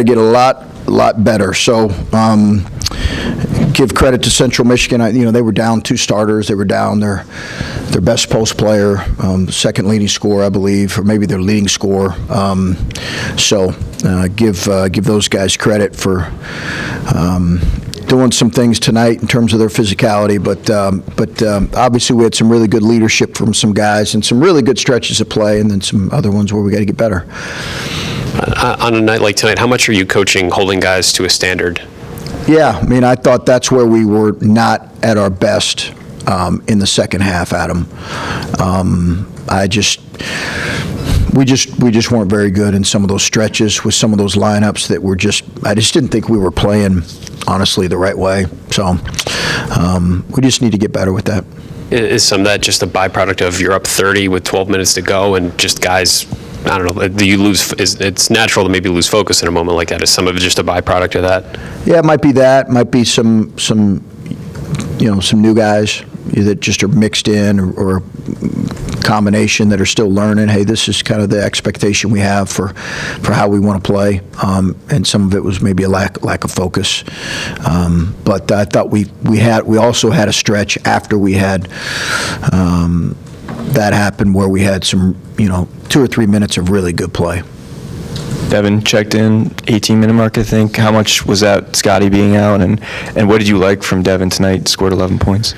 get a lot better. So give credit to Central Michigan. They were down 2 starters. They were down their best post player, second leading scorer, I believe, or maybe their leading scorer. So give those guys credit for doing some things tonight in terms of their physicality, but obviously we had some really good leadership from some guys and some really good stretches of play, and then some other ones where we got to get better. On a night like tonight, how much are you coaching holding guys to a standard? Yeah, I thought that's where we were not at our best in the second half, Adam. We just weren't very good in some of those stretches with some of those lineups that were I just didn't think we were playing, honestly, the right way. So we just need to get better with that. Is some of that just a byproduct of you're up 30 with 12 minutes to go and just guys, I don't know, do you lose? It's natural to maybe lose focus in a moment like that. Is some of it just a byproduct of that? Yeah, it might be that. It might be some new guys that just are mixed in, or a combination that are still learning. Hey, this is kind of the expectation we have for how we want to play, and some of it was maybe a lack of focus. But I thought we also had a stretch after we had that happen where we had some 2 or 3 minutes of really good play. Devin checked in, 18-minute mark, I think. How much was that Scotty being out, and what did you like from Devin tonight? Scored 11 points.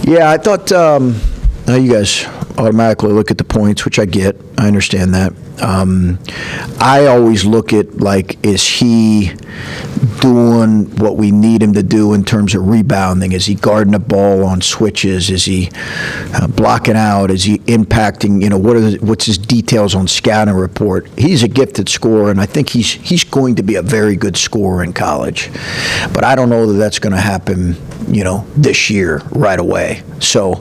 Yeah, I thought you guys automatically look at the points, which I get. I understand that. I always look at, is he doing what we need him to do in terms of rebounding? Is he guarding the ball on switches? Is he blocking out? Is he impacting? What's his details on scouting report? He's a gifted scorer, and I think he's going to be a very good scorer in college. But I don't know that that's going to happen, this year right away. So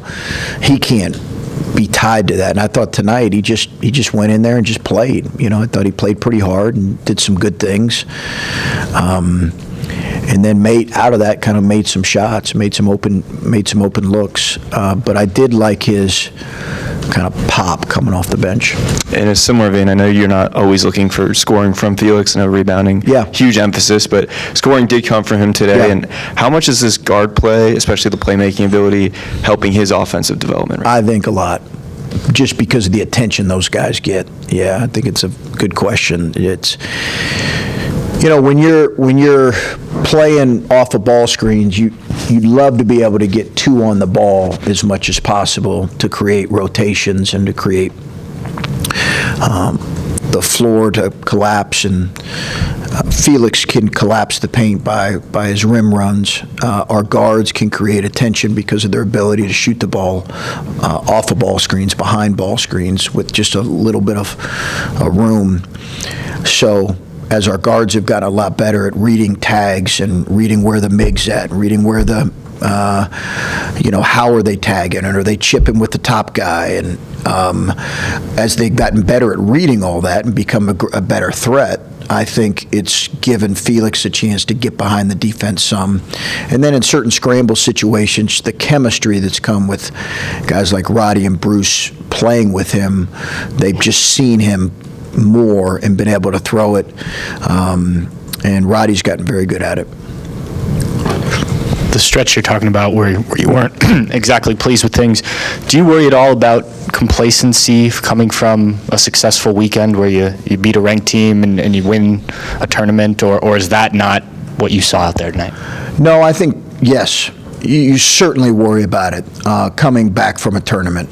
he can't be tied to that. And I thought tonight he just went in there and just played. I thought he played pretty hard and did some good things. And then out of that kind of made some shots, made some open looks. But I did like his kind of pop coming off the bench. In a similar vein, I know you're not always looking for scoring from Felix, no rebounding. Yeah. Huge emphasis, but scoring did come from him today. Yeah. And how much is this guard play, especially the playmaking ability, helping his offensive development? I think a lot, just because of the attention those guys get. Yeah, I think it's a good question. It's when you're playing off of ball screens, you'd love to be able to get 2 on the ball as much as possible to create rotations and to create the floor to collapse. And Felix can collapse the paint by his rim runs. Our guards can create attention because of their ability to shoot the ball off of ball screens, behind ball screens, with just a little bit of room. So as our guards have gotten a lot better at reading tags and reading where the MIG's at, and reading where the, how are they tagging, and are they chipping with the top guy? And as they've gotten better at reading all that and become a better threat, I think it's given Felix a chance to get behind the defense some. And then in certain scramble situations, the chemistry that's come with guys like Roddy and Bruce playing with him, they've just seen him more and been able to throw it, and Roddy's gotten very good at it. The stretch you're talking about where you weren't exactly pleased with things, do you worry at all about complacency coming from a successful weekend where you beat a ranked team and you win a tournament, or is that not what you saw out there tonight? No, I think, yes, you certainly worry about it coming back from a tournament.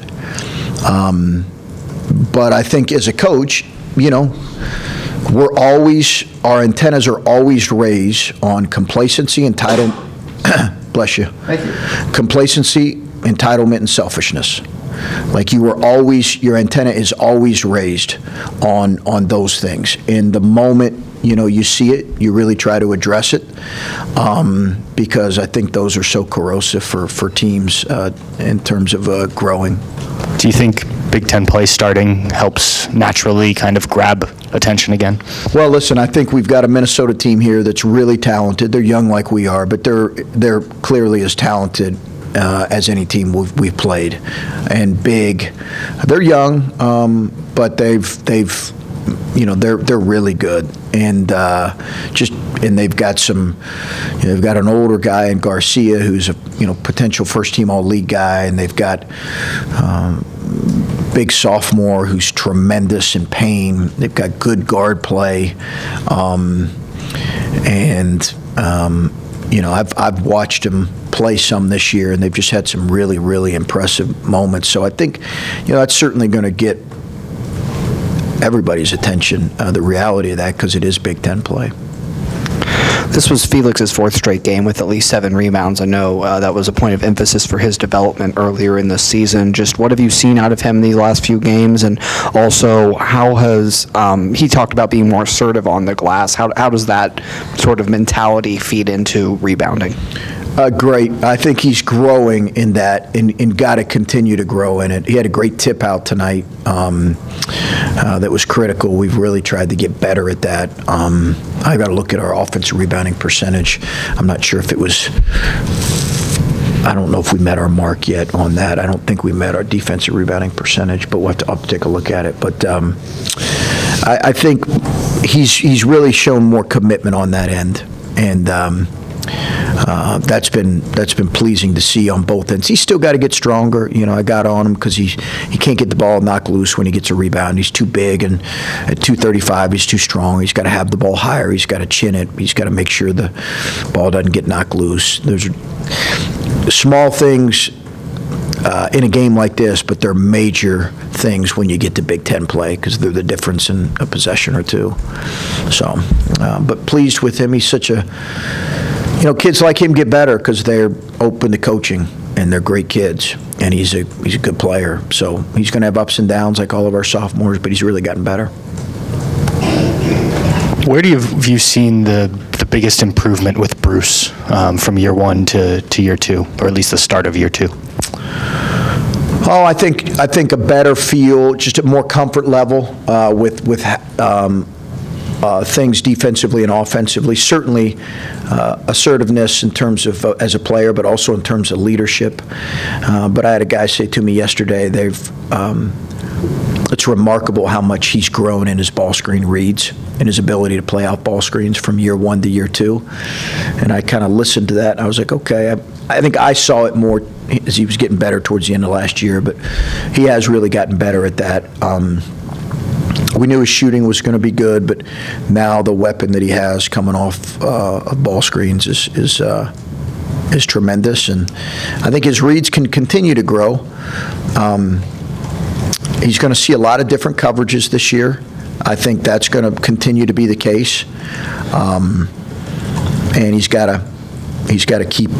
But I think as a coach, our antennas are always raised on complacency, bless you. Thank you. Complacency, entitlement, and selfishness. Your antenna is always raised on those things. In the moment, you see it, you really try to address it, because I think those are so corrosive for teams in terms of growing. Do you think Big Ten play starting helps naturally kind of grab attention again? Well, listen, I think we've got a Minnesota team here that's really talented. They're young like we are, but they're clearly as talented as any team we've played, and big. They're young, but they've they're really good, and they've got they've got an older guy in Garcia who's a potential first team all-league guy, and they've got big sophomore who's tremendous in pain. They've got good guard play, I've watched them play some this year, and they've just had some really, really impressive moments. So I think, that's certainly going to get everybody's attention, the reality of that, because it is Big Ten play. This was Felix's fourth straight game with at least 7 rebounds. I know that was a point of emphasis for his development earlier in the season. Just what have you seen out of him these last few games? And also, how has he talked about being more assertive on the glass? How does that sort of mentality feed into rebounding? Great. I think he's growing in that and got to continue to grow in it. He had a great tip out tonight that was critical. We've really tried to get better at that. I got to look at our offensive rebounding percentage. I'm not sure if it was, I don't know if we met our mark yet on that. I don't think we met our defensive rebounding percentage, but I'll have to take a look at it. But I think he's really shown more commitment on that end. And that's been pleasing to see on both ends. He's still got to get stronger. I got on him because he can't get the ball knocked loose when he gets a rebound. He's too big, and at 235, he's too strong. He's got to have the ball higher. He's got to chin it. He's got to make sure the ball doesn't get knocked loose. There's small things in a game like this, but they're major things when you get to Big Ten play because they're the difference in a possession or two. So, but pleased with him. He's such a kids like him get better because they're open to coaching, and they're great kids, and he's a good player. So he's going to have ups and downs like all of our sophomores, but he's really gotten better. Where have you seen the biggest improvement with Bruce from year 1 to year 2, or at least the start of year 2? Oh, I think a better feel, just a more comfort level with things defensively and offensively. Certainly assertiveness in terms of as a player, but also in terms of leadership. But I had a guy say to me yesterday, it's remarkable how much he's grown in his ball screen reads and his ability to play out ball screens from year 1 to year 2. And I kind of listened to that, and I was like, okay, I think I saw it more as he was getting better towards the end of last year, but he has really gotten better at that. We knew his shooting was going to be good, but now the weapon that he has coming off of ball screens is tremendous, and I think his reads can continue to grow. He's going to see a lot of different coverages this year. I think that's going to continue to be the case, and he's got to keep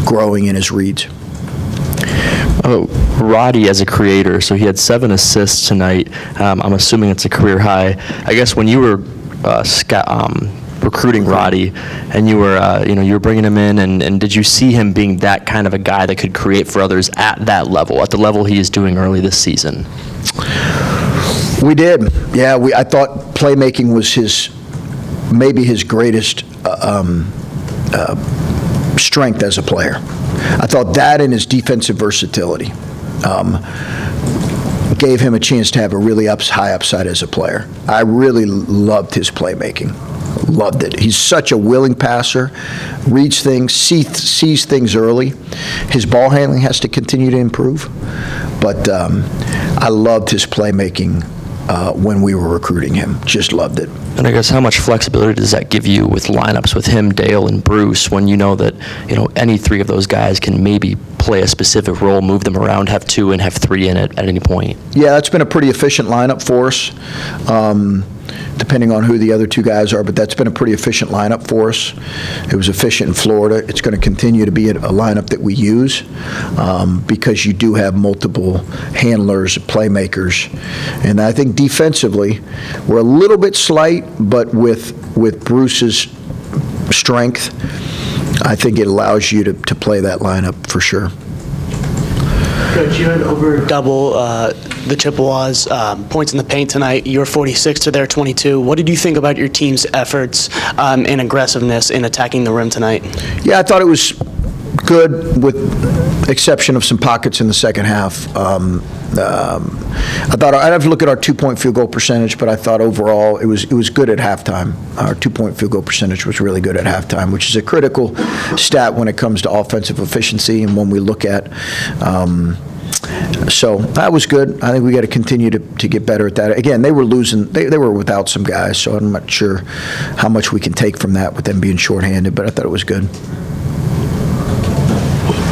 growing in his reads. Roddy as a creator, so he had 7 assists tonight. I'm assuming it's a career high. I guess when you were recruiting Roddy, and you were bringing him in, and did you see him being that kind of a guy that could create for others at that level, at the level he is doing early this season? We did, yeah. I thought playmaking was maybe his greatest strength as a player. I thought that and his defensive versatility gave him a chance to have a really high upside as a player. I really loved his playmaking. Loved it. He's such a willing passer, reads things, sees things early. His ball handling has to continue to improve, but I loved his playmaking when we were recruiting him. Just loved it. And I guess how much flexibility does that give you with lineups with him, Dale, and Bruce, when you know that any 3 of those guys can maybe play a specific role, move them around, have 2 and have 3 in it at any point? Yeah, that's been a pretty efficient lineup for us, depending on who the other 2 guys are, but that's been a pretty efficient lineup for us. It was efficient in Florida. It's going to continue to be a lineup that we use because you do have multiple handlers, playmakers, and I think defensively we're a little bit slight, but with Bruce's strength, I think it allows you to play that lineup for sure. Coach, you had over double the Chippewas points in the paint tonight. You were 46 to their 22. What did you think about your team's efforts and aggressiveness in attacking the rim tonight? Yeah, I thought it was good with exception of some pockets in the second half. I thought I'd have to look at our 2-point field goal percentage, but I thought overall it was good at halftime. Our 2-point field goal percentage was really good at halftime, which is a critical stat when it comes to offensive efficiency and when we look at. So that was good. I think we got to continue to get better at that. Again, they were losing. They were without some guys, so I'm not sure how much we can take from that with them being shorthanded. But I thought it was good.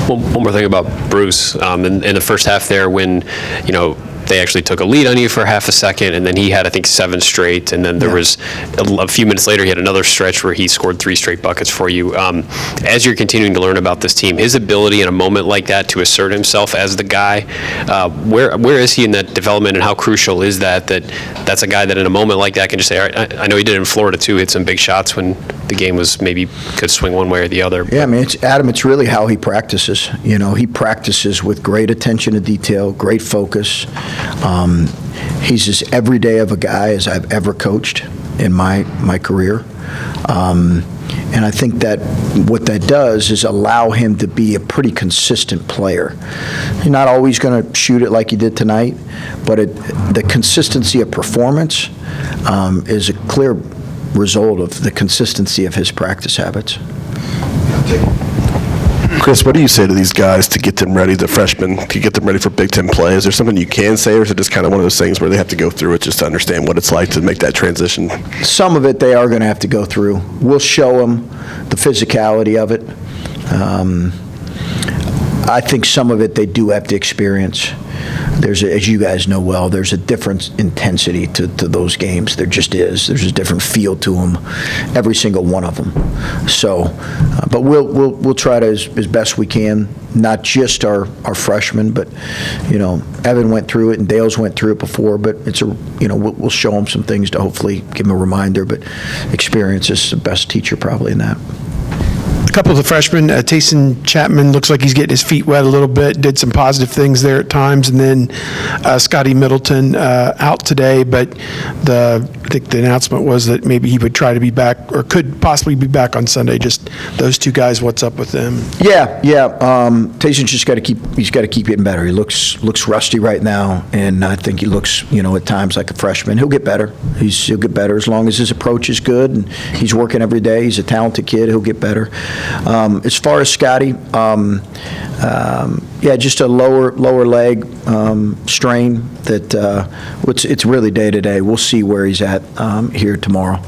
One more thing about Bruce. In the first half there, when, they actually took a lead on you for half a second, and then he had, I think, 7 straight, and then there was a few minutes later, he had another stretch where he scored 3 straight buckets for you. As you're continuing to learn about this team, his ability in a moment like that to assert himself as the guy, where is he in that development, and how crucial is that's a guy that in a moment like that can just say, all right, I know he did it in Florida too, hit some big shots when the game was maybe could swing one way or the other. Yeah, I mean, it's really how he practices. He practices with great attention to detail, great focus. He's as everyday of a guy as I've ever coached in my career. And I think that what that does is allow him to be a pretty consistent player. You're not always going to shoot it like he did tonight, but the consistency of performance is a clear result of the consistency of his practice habits. Chris, what do you say to these guys to get them ready, the freshmen, to get them ready for Big Ten play? Is there something you can say, or is it just kind of one of those things where they have to go through it just to understand what it's like to make that transition? Some of it they are going to have to go through. We'll show them the physicality of it. I think some of it they do have to experience. As you guys know well, there's a different intensity to those games. There just is. There's a different feel to them, every single one of them. So, but we'll try to as best we can. Not just our freshmen, but Evan went through it and Dale's went through it before. But it's we'll show them some things to hopefully give them a reminder. But experience is the best teacher probably in that. A couple of the freshmen, Tayson Chapman looks like he's getting his feet wet a little bit, did some positive things there at times, and then Scotty Middleton out today, but I think the announcement was that maybe he would try to be back, or could possibly be back on Sunday. Just those 2 guys, what's up with them? Yeah. Tayson's just got to keep getting better. He looks rusty right now, and I think he looks, at times like a freshman. He'll get better. He'll get better as long as his approach is good, and he's working every day. He's a talented kid. He'll get better. As far as Scotty, just a lower leg strain that it's really day to day. We'll see where he's at here tomorrow.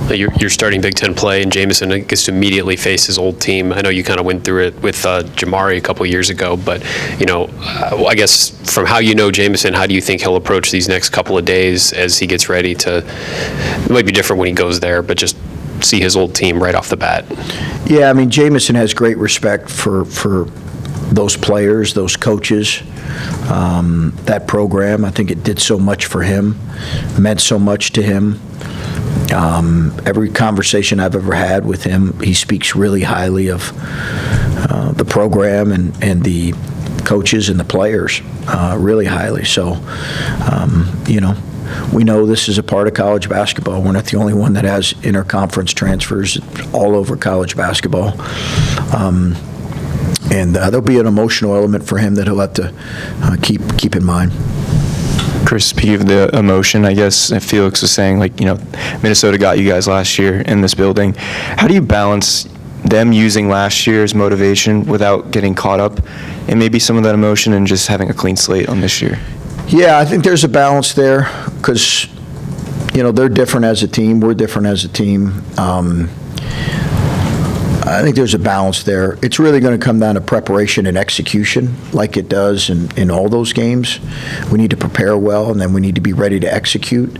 You're starting Big Ten play, and Jamison gets to immediately face his old team. I know you kind of went through it with Jamari a couple years ago, but I guess from how Jamison, how do you think he'll approach these next couple of days as he gets ready to? It might be different when he goes there, but just see his old team right off the bat. Yeah, I mean, Jamison has great respect for those players, those coaches, that program. I think it did so much for him, meant so much to him. Every conversation I've ever had with him, he speaks really highly of the program and the coaches and the players, really highly. So, we know this is a part of college basketball. We're not the only one that has interconference transfers all over college basketball. And there'll be an emotional element for him that he'll have to keep in mind. Chris, speaking of the emotion, I guess Felix was saying, Minnesota got you guys last year in this building. How do you balance them using last year's motivation without getting caught up in maybe some of that emotion and just having a clean slate on this year? Yeah, I think there's a balance there because, they're different as a team. We're different as a team. I think there's a balance there. It's really going to come down to preparation and execution like it does in all those games. We need to prepare well, and then we need to be ready to execute.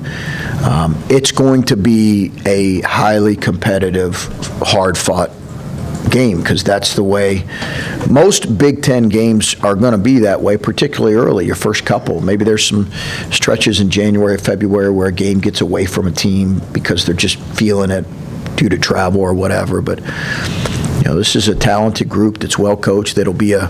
It's going to be a highly competitive, hard-fought game because that's the way most Big Ten games are going to be that way, particularly early, your first couple. Maybe there's some stretches in January, February where a game gets away from a team because they're just feeling it due to travel or whatever, but this is a talented group that's well coached. That'll be a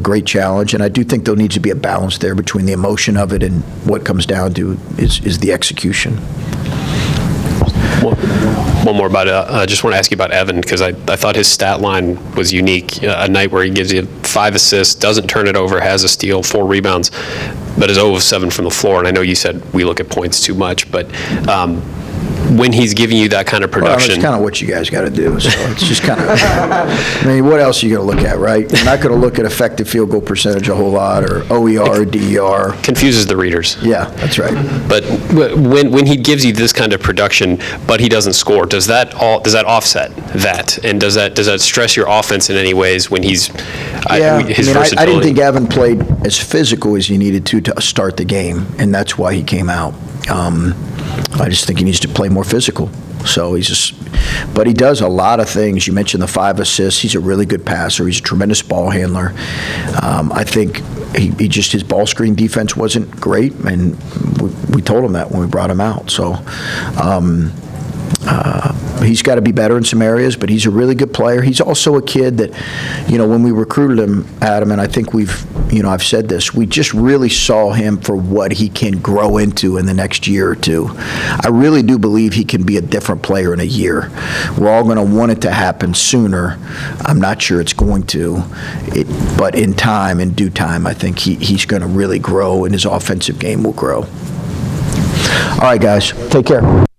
great challenge, and I do think there needs to be a balance there between the emotion of it and what comes down to is the execution. one more about, I just want to ask you about Evan, because I thought his stat line was unique. A night where he gives you 5 assists, doesn't turn it over, has a steal, 4 rebounds, but is 0 of 7 from the floor. And I know you said we look at points too much, but when he's giving you that kind of production. Well, that's kind of what you guys got to do. So it's just kind of, I mean, what else are you going to look at, right? You're not going to look at effective field goal percentage a whole lot, or OER, or DER. Confuses the readers. Yeah, that's right. But when he gives you this kind of production, but he doesn't score, does that offset that? And does that stress your offense in any ways when he's his versatility? I didn't think Evan played as physical as he needed to start the game, and that's why he came out. I just think he needs to play more physical. So but he does a lot of things. You mentioned the 5 assists. He's a really good passer. He's a tremendous ball handler. I think his ball screen defense wasn't great, and we told him that when we brought him out. So he's got to be better in some areas, but he's a really good player. He's also a kid that, when we recruited him, Adam, and I think I've said this, we just really saw him for what he can grow into in the next year or two. I really do believe he can be a different player in a year. We're all going to want it to happen sooner. I'm not sure it's going to, but in due time, I think he's going to really grow, and his offensive game will grow. All right, guys, take care.